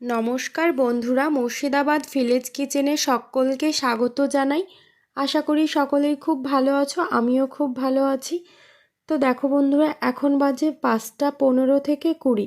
নমস্কার বন্ধুরা, মুর্শিদাবাদ ভিলেজ কিচেনে সকলকে স্বাগত জানাই। আশা করি সকলেই খুব ভালো আছো, আমিও খুব ভালো আছি। তো দেখো বন্ধুরা, এখন বাজে 5টা 15 থেকে 20।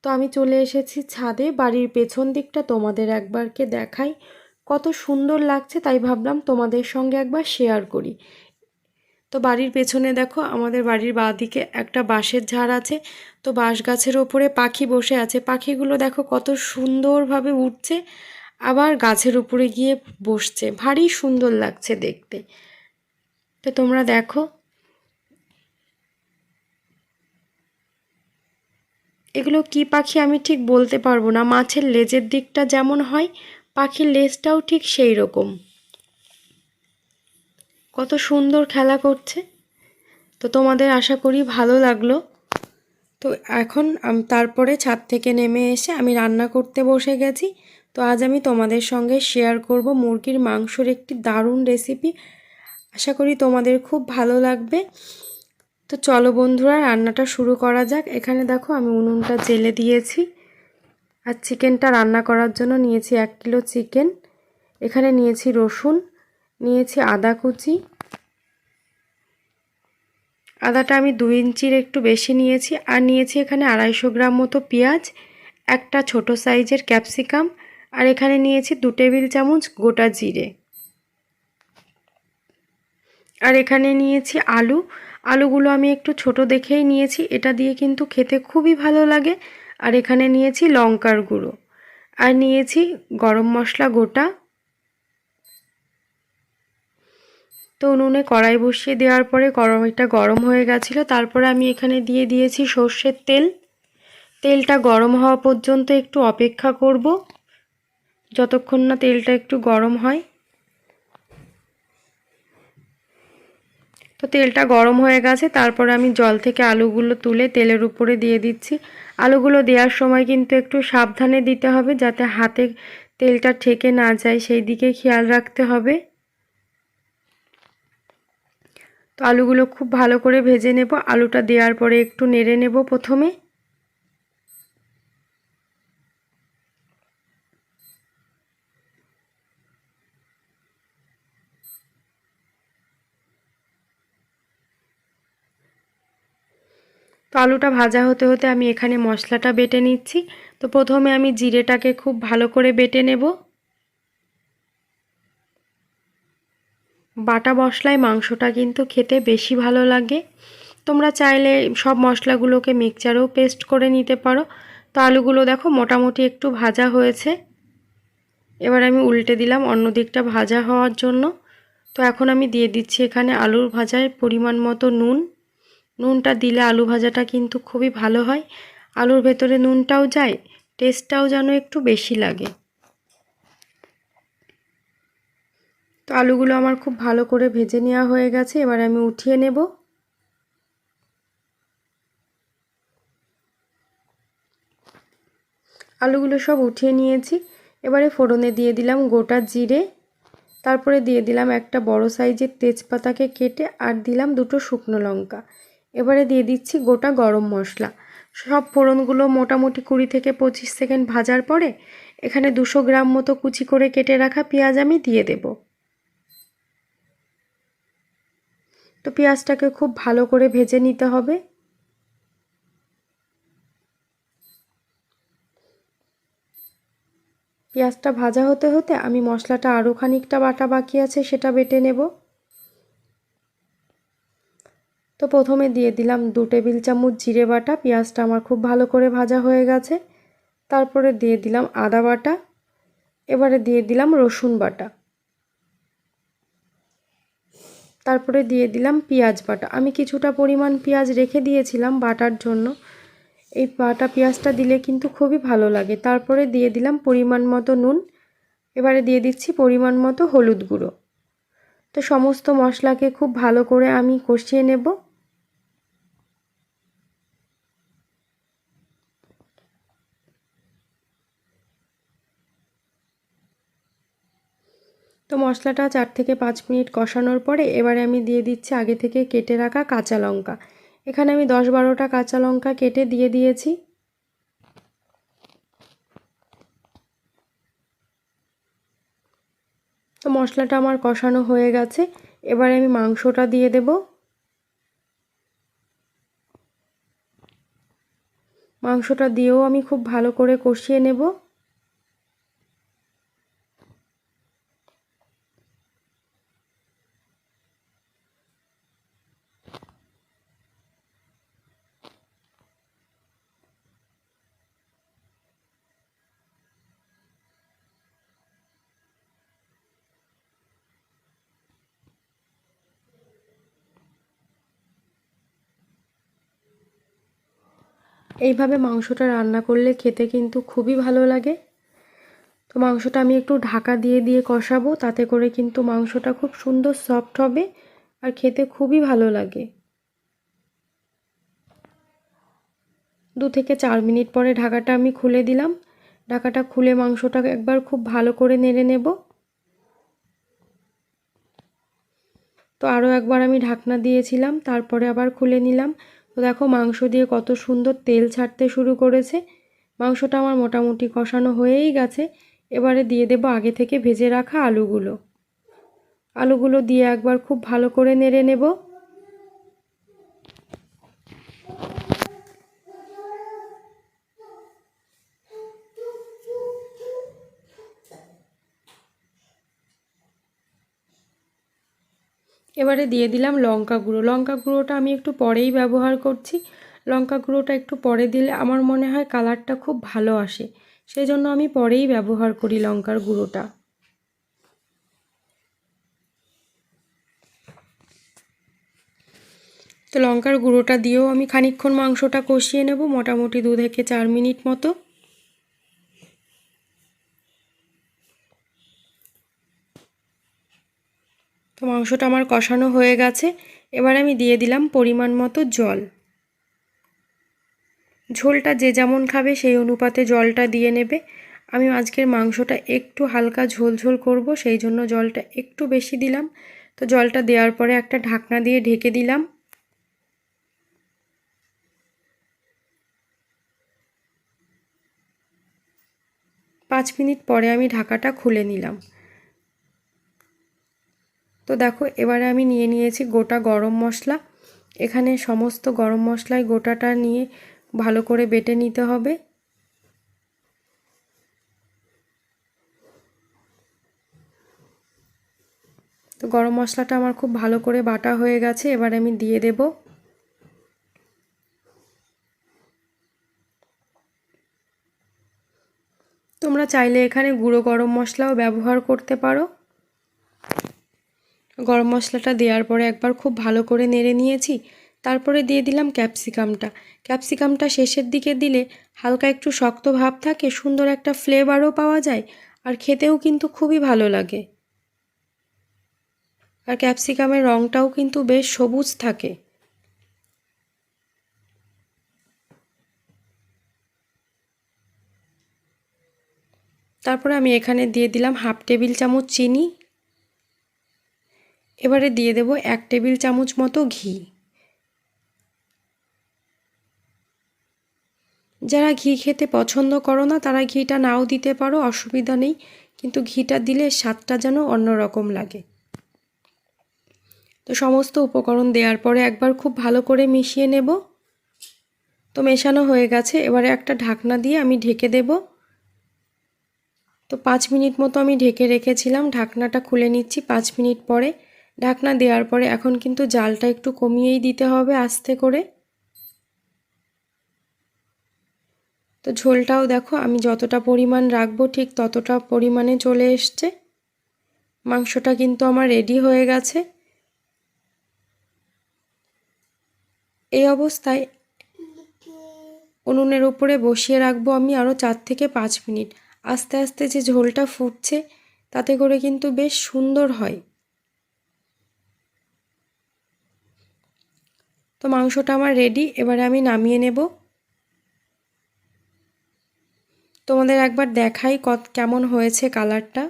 তো আমি চলে এসেছি ছাদে। বাড়ির পেছন দিকটা তোমাদের একবারকে দেখাই, কত সুন্দর লাগছে, তাই ভাবলাম তোমাদের সঙ্গে একবার শেয়ার করি। তো বাড়ির পেছনে দেখো, আমাদের বাড়ির বাঁদিকে একটা বাঁশের ঝাড় আছে। তো বাঁশ গাছের ওপরে পাখি বসে আছে। পাখিগুলো দেখো কত সুন্দরভাবে উঠছে, আবার গাছের উপরে গিয়ে বসছে, ভারী সুন্দর লাগছে দেখতে। তো তোমরা দেখো, এগুলো কি পাখি আমি ঠিক বলতে পারবো না। মাছের লেজের দিকটা যেমন হয়, পাখির লেজটাও ঠিক সেই রকম। কত সুন্দর খেলা করছে। তো তোমাদের আশা করি ভালো লাগলো। তো এখন তারপরে ছাদ থেকে নেমে এসে আমি রান্না করতে বসে গেছি। তো আজ আমি তোমাদের সঙ্গে শেয়ার করব মুরগির মাংসর একটি দারুণ রেসিপি। আশা করি তোমাদের খুব ভালো লাগবে। তো চলো বন্ধুরা, রান্নাটা শুরু করা যাক। এখানে দেখো, আমি উনুনটা জেলে দিয়েছি। আর চিকেনটা রান্না করার জন্য নিয়েছি 1 কিলো চিকেন। এখানে নিয়েছি রসুন, নিয়েছি আদা কুচি। আদাটা আমি 2 ইঞ্চির একটু বেশি নিয়েছি। আর নিয়েছি এখানে 250 গ্রাম মতো পেঁয়াজ, একটা ছোট সাইজের ক্যাপসিকাম, আর এখানে নিয়েছি 2 টেবিল চামচ গোটা জিরে। আর এখানে নিয়েছি আলু। আলুগুলো আমি একটু ছোট দেখেই নিয়েছি, এটা দিয়ে কিন্তু খেতে খুবই ভালো লাগে। আর এখানে নিয়েছি লঙ্কার গুঁড়ো, আর নিয়েছি গরম মশলা গোটা। তো উনুনে কড়াই বসিয়ে দেওয়ার পরে কড়াইটা গরম হয়ে গেছিলো। তারপরে আমি এখানে দিয়ে দিয়েছি সর্ষের তেল। তেলটা গরম হওয়া পর্যন্ত একটু অপেক্ষা করব, যতক্ষণ না তেলটা একটু গরম হয়। তো তেলটা গরম হয়ে গেছে, তারপরে আমি জল থেকে আলুগুলো তুলে তেলের উপরে দিয়ে দিচ্ছি। আলুগুলো দেওয়ার সময় কিন্তু একটু সাবধানে দিতে হবে, যাতে হাতে তেলটা ঠেকে না যায়, সেই দিকে খেয়াল রাখতে হবে। তো আলুগুলো খুব ভালো করে ভেজে নেব। আলুটা দেওয়ার পরে একটু নেড়ে নেব প্রথমে। তো আলুটা ভাজা হতে হতে আমি এখানে মশলাটা বেটে নিচ্ছি। তো প্রথমে আমি জিরেটাকে খুব ভালো করে বেটে নেব। বাটা মশলায় মাংসটা কিন্তু খেতে বেশি ভালো লাগে। তোমরা চাইলে সব মশলাগুলোকে মিক্সচারেও পেস্ট করে নিতে পারো। তো আলুগুলো দেখো মোটামুটি একটু ভাজা হয়েছে। এবার আমি উল্টে দিলাম অন্য দিকটা ভাজা হওয়ার জন্য। তো এখন আমি দিয়ে দিচ্ছি এখানে আলুর ভাজায় পরিমাণ মতো নুন। নুনটা দিলে আলু ভাজাটা কিন্তু খুবই ভালো হয়। আলুর ভেতরে নুনটাও যায়, টেস্টটাও যেন একটু বেশি লাগে। তো আলুগুলো আমার খুব ভালো করে ভেজে নেওয়া হয়ে গেছে। এবার আমি উঠিয়ে নেব। আলুগুলো সব উঠিয়ে নিয়েছি। এবারে ফোড়নে দিয়ে দিলাম গোটা জিরে, তারপরে দিয়ে দিলাম একটা বড় সাইজের তেজপাতাকে কেটে, আর দিলাম 2টো শুকনো লঙ্কা। এবারে দিয়ে দিচ্ছি গোটা গরম মশলা। সব ফোড়নগুলো মোটামুটি 20 থেকে 25 সেকেন্ড ভাজার পরে এখানে 200 গ্রাম মতো কুচি করে কেটে রাখা পেঁয়াজ আমি দিয়ে দেব। তো পেঁয়াজটাকে খুব ভালো করে ভেজে নিতে হবে। পেঁয়াজটা ভাজা হতে হতে আমি মশলাটা আরও খানিকটা বাটা বাকি আছে, সেটা বেটে নেব। তো প্রথমে দিয়ে দিলাম 2 টেবিল চামচ জিরে বাটা। পেঁয়াজটা আমার খুব ভালো করে ভাজা হয়ে গেছে। তারপরে দিয়ে দিলাম আদা বাটা। এবারে দিয়ে দিলাম রসুন বাটা। তারপরে দিয়ে দিলাম পেঁয়াজ বাটা। আমি কিছুটা পরিমাণ পেঁয়াজ রেখে দিয়েছিলাম বাটার জন্য। এই বাটা পেঁয়াজটা দিলে কিন্তু খুবই ভালো লাগে। তারপরে দিয়ে দিলাম পরিমাণ মতো নুন। এবারে দিয়ে দিচ্ছি পরিমাণ মতো হলুদ গুঁড়ো। তো সমস্ত মশলাকে খুব ভালো করে আমি কষিয়ে নেব। তো মশলাটা 4 থেকে 5 মিনিট কষানোর পরে এবারে আমি দিয়ে দিচ্ছি আগে থেকে কেটে রাখা কাঁচা লঙ্কা। এখানে আমি 10-12টা কাঁচা লঙ্কা কেটে দিয়ে দিয়েছি। তো মশলাটা আমার কষানো হয়ে গেছে, এবারে আমি মাংসটা দিয়ে দেব। মাংসটা দিয়েও আমি খুব ভালো করে কষিয়ে নেব। এইভাবে মাংসটা রান্না করলে খেতে কিন্তু খুবই ভালো লাগে। তো মাংসটা আমি একটু ঢাকা দিয়ে দিয়ে কষাবো, তাতে করে কিন্তু মাংসটা খুব সুন্দর সফট হবে আর খেতে খুবই ভালো লাগে। 2 থেকে 4 মিনিট পরে ঢাকাটা আমি খুলে দিলাম। ঢাকাটা খুলে মাংসটা একবার খুব ভালো করে নেড়ে নেব। তো আরও একবার আমি ঢাকনা দিয়েছিলাম, তারপরে আবার খুলে নিলাম। তো দেখো মাংস দিয়ে কত সুন্দর তেল ছাড়তে শুরু করেছে। মাংসটা আমার মোটামুটি কষানো হয়েই গেছে। এবারে দিয়ে দেব আগে থেকে ভেজে রাখা আলুগুলো। আলুগুলো দিয়ে একবার খুব ভালো করে নেড়ে নেব। এবারে দিয়ে দিলাম লঙ্কা গুঁড়ো। লঙ্কা গুঁড়োটা আমি একটু পরেই ব্যবহার করছি। লঙ্কা গুঁড়োটা একটু পরে দিলে আমার মনে হয় কালারটা খুব ভালো আসে, সেই জন্য আমি পরেই ব্যবহার করি লঙ্কার গুঁড়োটা। তো লঙ্কার গুঁড়োটা দিয়েও আমি খানিকক্ষণ মাংসটা কষিয়ে নেব, মোটামুটি 2 থেকে 4 মিনিট মতো। তো মাংসটা আমার কষানো হয়ে গেছে। এবার আমি দিয়ে দিলাম পরিমাণ মতো জল। ঝোলটা যে যেমন খাবে সেই অনুপাতে জলটা দিয়ে নেবে। আমি আজকের মাংসটা একটু হালকা ঝোল ঝোল করব, সেই জন্য জলটা একটু বেশি দিলাম। তো জলটা দেওয়ার পরে একটা ঢাকনা দিয়ে ঢেকে দিলাম। পাঁচ মিনিট পরে আমি ঢাকাটা খুলে নিলাম। তো দেখো এবারে আমি নিয়ে নিয়েছি গোটা গরম মশলা। এখানে সমস্ত গরম মশলায় গোটাটা নিয়ে ভালো করে বেটে নিতে হবে। তো গরম মশলাটা আমার খুব ভালো করে বাটা হয়ে গেছে, এবার আমি দিয়ে দেব। তোমরা চাইলে এখানে গুঁড়ো গরম মশলাও ব্যবহার করতে পারো। গরম মশলাটা দেওয়ার পরে একবার খুব ভালো করে নেড়ে নিয়েছি। তারপরে দিয়ে দিলাম ক্যাপসিকামটা। ক্যাপসিকামটা শেষের দিকে দিলে হালকা একটু শক্ত ভাব থাকে, সুন্দর একটা ফ্লেভারও পাওয়া যায় আর খেতেও কিন্তু খুবই ভালো লাগে। আর ক্যাপসিকামের রঙটাও কিন্তু বেশ সবুজ থাকে। তারপরে আমি এখানে দিয়ে দিলাম 1/2 টেবিল চামচ চিনি। এবারে দিয়ে দেব 1 টেবিল চামচ মতো ঘি। যারা ঘি খেতে পছন্দ করো না তারা ঘিটা নাও দিতে পারো, অসুবিধা নেই, কিন্তু ঘিটা দিলে স্বাদটা যেন অন্যরকম লাগে। তো সমস্ত উপকরণ দেওয়ার পরে একবার খুব ভালো করে মিশিয়ে নেব। তো মেশানো হয়ে গেছে, এবারে একটা ঢাকনা দিয়ে আমি ঢেকে দেব। তো 5 মিনিট মতো আমি ঢেকে রেখেছিলাম, ঢাকনাটা খুলে নিচ্ছি 5 মিনিট পরে। ঢাকনা দেওয়ার পরে এখন কিন্তু জালটা একটু কমিয়েই দিতে হবে আস্তে করে। তো ঝোলটাও দেখো আমি যতটা পরিমাণ রাখবো ঠিক ততটা পরিমাণে চলে এসছে। মাংসটা কিন্তু আমার রেডি হয়ে গেছে। এই অবস্থায় উনুনের উপরে বসিয়ে রাখবো আমি আরও 4 থেকে 5 মিনিট। আস্তে আস্তে যে ঝোলটা ফুটছে তাতে করে কিন্তু বেশ সুন্দর হয়। তো মাংসটা আমার রেডি, এবারে আমি নামিয়ে নেব। তোমাদের একবার দেখাই কেমন হয়েছে কালারটা।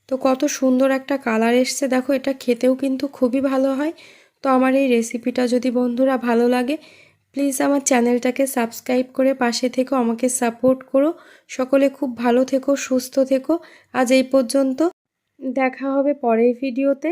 তো কত সুন্দর একটা কালার এসছে দেখো, এটা খেতেও কিন্তু খুবই ভালো হয়। তো আমার এই রেসিপিটা যদি বন্ধুরা ভালো লাগে প্লিজ আমার চ্যানেলটাকে সাবস্ক্রাইব করে পাশে থেকো, আমাকে সাপোর্ট করো। সকলে খুব ভালো থেকো, সুস্থ থেকো। আজ এই পর্যন্ত। দেখা হবে পরের ভিডিওতে।